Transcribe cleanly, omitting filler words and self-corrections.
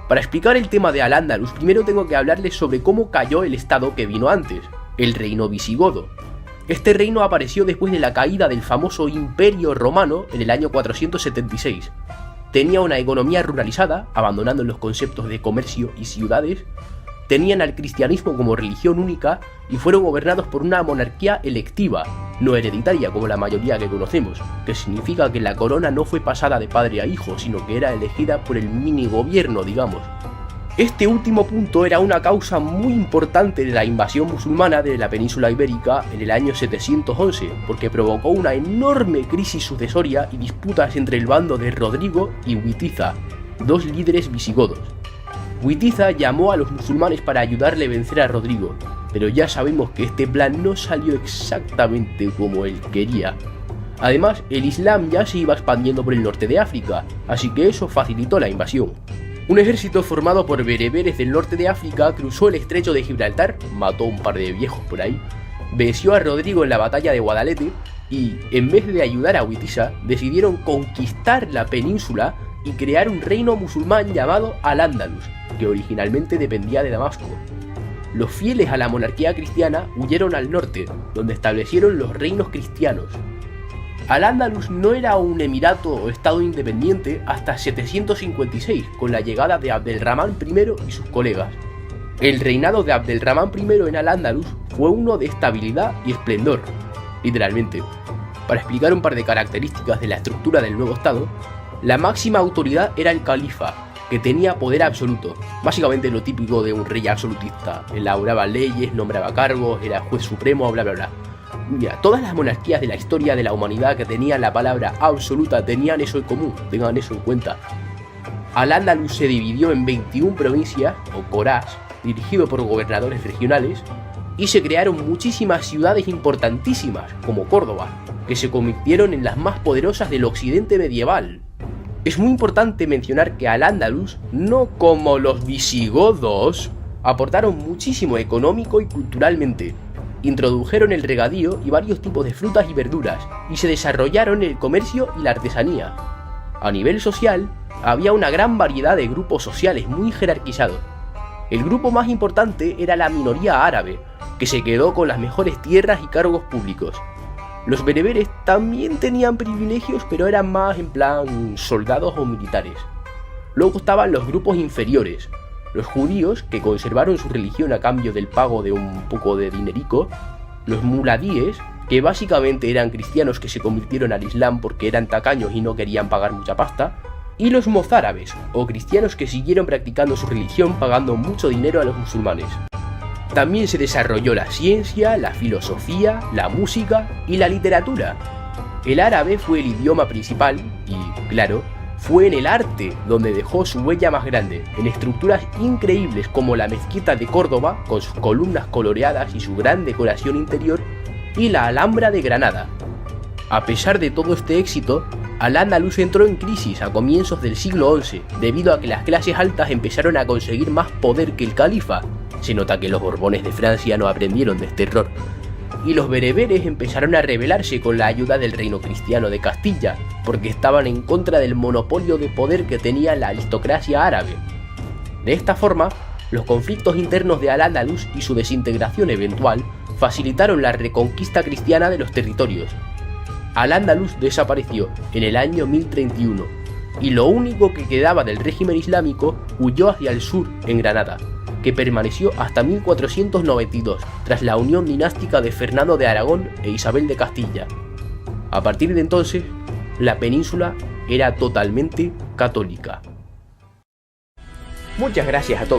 Para explicar el tema de Al-Ándalus, primero tengo que hablarles sobre cómo cayó el estado que vino antes, el reino visigodo. Este reino apareció después de la caída del famoso Imperio Romano en el año 476. Tenía una economía ruralizada, abandonando los conceptos de comercio y ciudades. Tenían al cristianismo como religión única y fueron gobernados por una monarquía electiva, no hereditaria como la mayoría que conocemos, que significa que la corona no fue pasada de padre a hijo, sino que era elegida por el mini gobierno, digamos. Este último punto era una causa muy importante de la invasión musulmana de la península ibérica en el año 711, porque provocó una enorme crisis sucesoria y disputas entre el bando de Rodrigo y Witiza, dos líderes visigodos. Witiza llamó a los musulmanes para ayudarle a vencer a Rodrigo, pero ya sabemos que este plan no salió exactamente como él quería. Además, el Islam ya se iba expandiendo por el norte de África, así que eso facilitó la invasión. Un ejército formado por bereberes del norte de África cruzó el estrecho de Gibraltar, mató a un par de viejos por ahí, venció a Rodrigo en la batalla de Guadalete y, en vez de ayudar a Witiza, decidieron conquistar la península y crear un reino musulmán llamado Al-Ándalus, que originalmente dependía de Damasco. Los fieles a la monarquía cristiana huyeron al norte, donde establecieron los reinos cristianos. Al-Ándalus no era un emirato o estado independiente hasta 756, con la llegada de Abdelrahman I y sus colegas. El reinado de Abdelrahman I en Al-Ándalus fue uno de estabilidad y esplendor, literalmente. Para explicar un par de características de la estructura del nuevo estado, la máxima autoridad era el califa, que tenía poder absoluto, básicamente lo típico de un rey absolutista. Elaboraba leyes, nombraba cargos, era juez supremo, bla bla bla. Mira, todas las monarquías de la historia de la humanidad que tenían la palabra absoluta tenían eso en común, tengan eso en cuenta. Al-Ándalus se dividió en 21 provincias, o corás, dirigido por gobernadores regionales, y se crearon muchísimas ciudades importantísimas, como Córdoba, que se convirtieron en las más poderosas del occidente medieval. Es muy importante mencionar que Al-Ándalus, no como los visigodos, aportaron muchísimo económico y culturalmente. Introdujeron el regadío y varios tipos de frutas y verduras, y se desarrollaron el comercio y la artesanía. A nivel social, había una gran variedad de grupos sociales muy jerarquizados. El grupo más importante era la minoría árabe, que se quedó con las mejores tierras y cargos públicos. Los bereberes también tenían privilegios, pero eran más en plan soldados o militares. Luego estaban los grupos inferiores, los judíos, que conservaron su religión a cambio del pago de un poco de dinerico, los muladíes, que básicamente eran cristianos que se convirtieron al Islam porque eran tacaños y no querían pagar mucha pasta, y los mozárabes, o cristianos que siguieron practicando su religión pagando mucho dinero a los musulmanes. También se desarrolló la ciencia, la filosofía, la música y la literatura. El árabe fue el idioma principal y, claro, fue en el arte donde dejó su huella más grande, en estructuras increíbles como la mezquita de Córdoba, con sus columnas coloreadas y su gran decoración interior, y la Alhambra de Granada. A pesar de todo este éxito, Al-Ándalus entró en crisis a comienzos del siglo XI, debido a que las clases altas empezaron a conseguir más poder que el califa. Se nota que los Borbones de Francia no aprendieron de este error. Y los bereberes empezaron a rebelarse con la ayuda del reino cristiano de Castilla, porque estaban en contra del monopolio de poder que tenía la aristocracia árabe. De esta forma, los conflictos internos de Al-Ándalus y su desintegración eventual facilitaron la reconquista cristiana de los territorios. Al-Ándalus desapareció en el año 1031, y lo único que quedaba del régimen islámico huyó hacia el sur, en Granada, que permaneció hasta 1492, tras la unión dinástica de Fernando de Aragón e Isabel de Castilla. A partir de entonces, la península era totalmente católica. Muchas gracias a todos.